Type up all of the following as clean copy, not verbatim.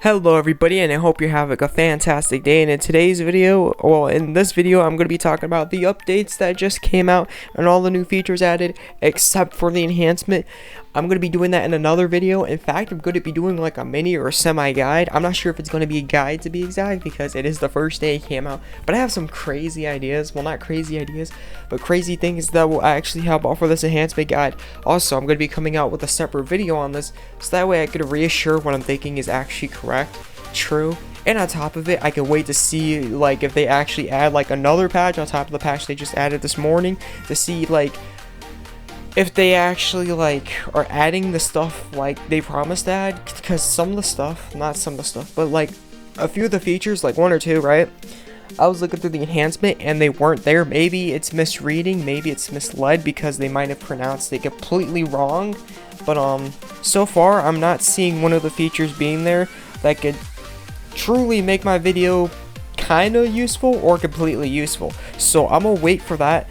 Hello everybody, and I hope you're having a fantastic day. And in today's video, in this video, I'm going to be talking about the updates that just came out and all the new features added, except for the enhancement. I'm going to be doing that in another video. In fact, I'm going to be doing like a mini or a semi-guide. I'm not sure if it's going to be a guide to be exact, because it is the first day it came out. But I have some crazy ideas. Well, not crazy ideas, but crazy things that will actually help out for this enhancement guide. Also, I'm going to be coming out with a separate video on this, so that way I could reassure what I'm thinking is actually correct, true. And on top of it, I can wait to see like if they actually add like another patch on top of the patch they just added this morning, to see like if they actually like are adding the stuff like they promised to add. Because some of the stuff, not some of the stuff, but like a few of the features, like one or two, right, I was looking through the enhancement and they weren't there. Maybe it's misreading, maybe it's misled, because they might have pronounced it completely wrong. But so far I'm not seeing one of the features being there that could truly make my video kind of useful or completely useful. So I'm gonna wait for that.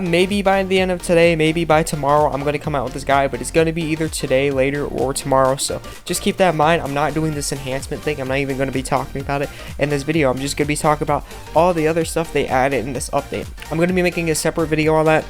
Maybe by the end of today, maybe by tomorrow, I'm going to come out with this guide, but it's going to be either today, later, or tomorrow. So just keep that in mind. I'm not doing this enhancement thing. I'm not even going to be talking about it in this video. I'm just going to be talking about all the other stuff they added in this update. I'm going to be making a separate video on that.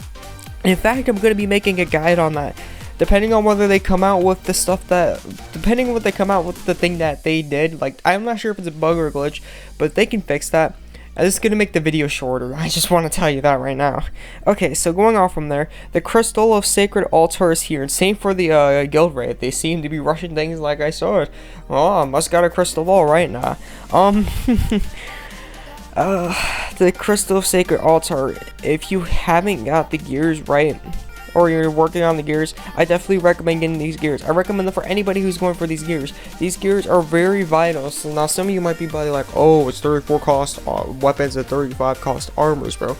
In fact, I'm going to be making a guide on that, depending on whether they come out with the stuff that, depending on what they come out with, the thing that they did. Like, I'm not sure if it's a bug or a glitch, but if they can fix that, this is going to make the video shorter. I just want to tell you that right now. Okay, so going on from there, the Crystal of Sacred Altar is here. And same for the Guild Raid. They seem to be rushing things like I saw it. Oh, I must got a crystal ball right now. The Crystal of Sacred Altar. If you haven't got the gears right, or you're working on the gears, I definitely recommend getting these gears. I recommend them for anybody who's going for these gears. These gears are very vital. So now some of you might be like, oh, it's 34 cost weapons and 35 cost armors, bro.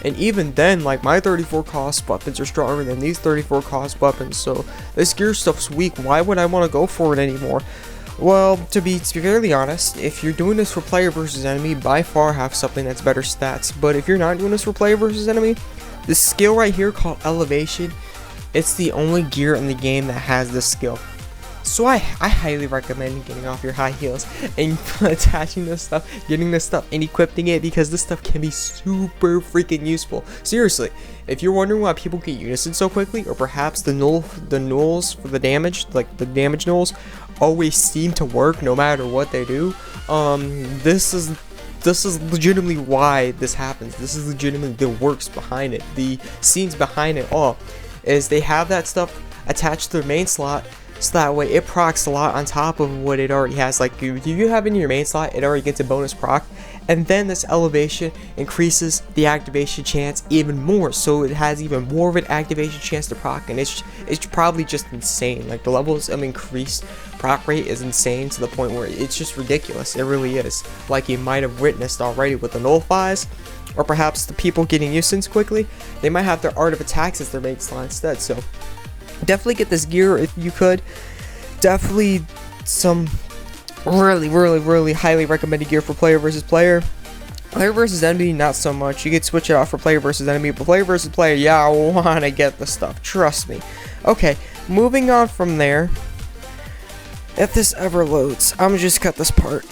And even then, like, my 34 cost weapons are stronger than these 34 cost weapons. So this gear stuff's weak. Why would I want to go for it anymore? Well, to be fairly honest, if you're doing this for player versus enemy, by far have something that's better stats. But if you're not doing this for player versus enemy, this skill right here called Elevation, it's the only gear in the game that has this skill. So I highly recommend getting off your high heels and attaching this stuff, getting this stuff and equipping it, because this stuff can be super freaking useful. Seriously, if you're wondering why people get Unison so quickly, or perhaps the nulls for the damage, like the damage nulls, always seem to work no matter what they do, this is legitimately why this happens. This is legitimately the works behind it, the scenes behind it all, is they have that stuff attached to their main slot, so that way it procs a lot on top of what it already has. Like, if you have in your main slot, it already gets a bonus proc, and then this elevation increases the activation chance even more, so it has even more of an activation chance to proc, and it's probably just insane. Like, the levels of increased proc rate is insane to the point where it's just ridiculous. It really is. Like you might have witnessed already with the nullifies, or perhaps the people getting Unisons quickly, they might have their Art of Attacks as their main slot instead. So definitely get this gear if you could. Definitely some really highly recommended gear for player versus player. Player versus enemy, not so much. You could switch it out for player versus enemy, but player versus player, yeah, I want to get the stuff, trust me. Okay, moving on from there. If this ever loads, I'm gonna just cut this part.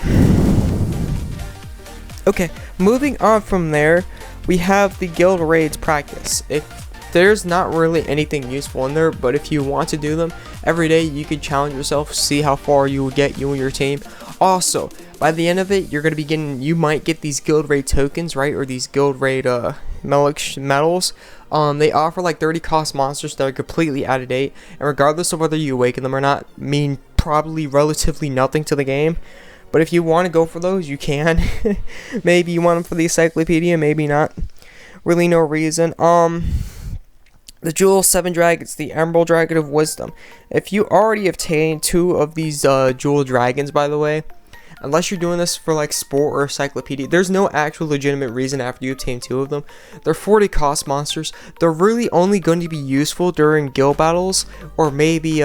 Okay, moving on from there, we have the guild raids practice. If there's not really anything useful in there, but if you want to do them every day, you can challenge yourself, see how far you will get, you and your team. Also, by the end of it, you're gonna be getting, you might get these guild raid tokens, right, or these guild raid medals. They offer like 30 cost monsters that are completely out of date, and regardless of whether you awaken them or not, mean probably relatively nothing to the game. But if you want to go for those, you can. Maybe you want them for the encyclopedia, maybe not. Really no reason. The Jewel 7 Dragons, the Emerald Dragon of Wisdom. If you already obtained 2 of these Jewel Dragons, by the way, unless you're doing this for like sport or encyclopedia, there's no actual legitimate reason after you obtain 2 of them. They're 40 cost monsters. They're really only going to be useful during guild battles, or maybe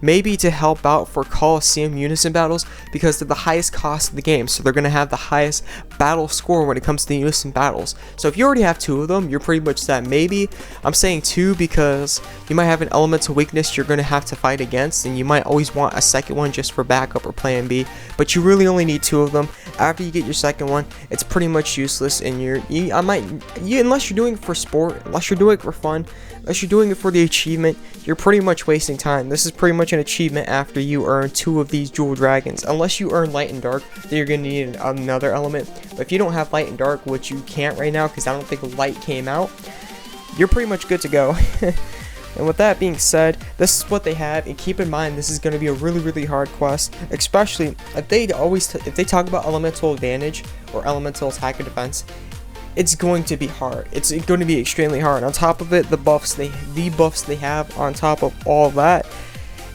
maybe to help out for Coliseum Unison battles, because they're the highest cost of the game, so they're going to have the highest battle score when it comes to the Unison battles. So if you already have 2 of them, you're pretty much set. Maybe I'm saying 2 because you might have an elemental weakness you're going to have to fight against, and you might always want a second one just for backup or plan B, but you really only need 2 of them. After you get your second one, it's pretty much useless, and unless you're doing it for sport, unless you're doing it for fun, unless you're doing it for the achievement, you're pretty much wasting time. This is pretty much an achievement after you earn 2 of these jewel dragons. Unless you earn light and dark, then you're going to need another element. But if you don't have light and dark, which you can't right now because I don't think light came out, you're pretty much good to go. And with that being said, this is what they have, and keep in mind this is going to be a really hard quest, especially if they talk about elemental advantage or elemental attack and defense. It's going to be hard. It's going to be extremely hard. On top of it, the buffs they have on top of all that,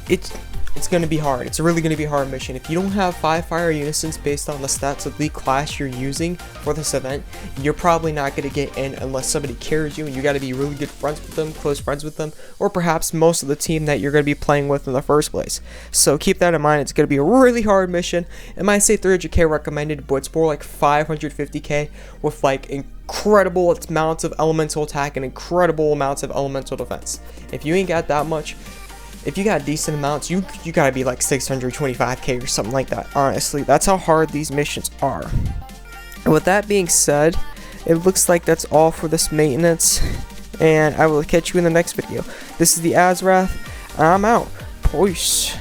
it's going to be hard. It's really going to be a hard mission. If you don't have 5 fire unisons based on the stats of the class you're using for this event, you're probably not going to get in unless somebody carries you, and you got to be really good friends with them, close friends with them, or perhaps most of the team that you're going to be playing with in the first place. So keep that in mind. It's going to be a really hard mission. It might say 300k recommended, but it's more like 550k with like incredible amounts of elemental attack and incredible amounts of elemental defense. If you ain't got that much, if you got decent amounts, you gotta be like 625k or something like that. Honestly, that's how hard these missions are. And with that being said, it looks like that's all for this maintenance, and I will catch you in the next video. This is the Azrath. I'm out. Peace.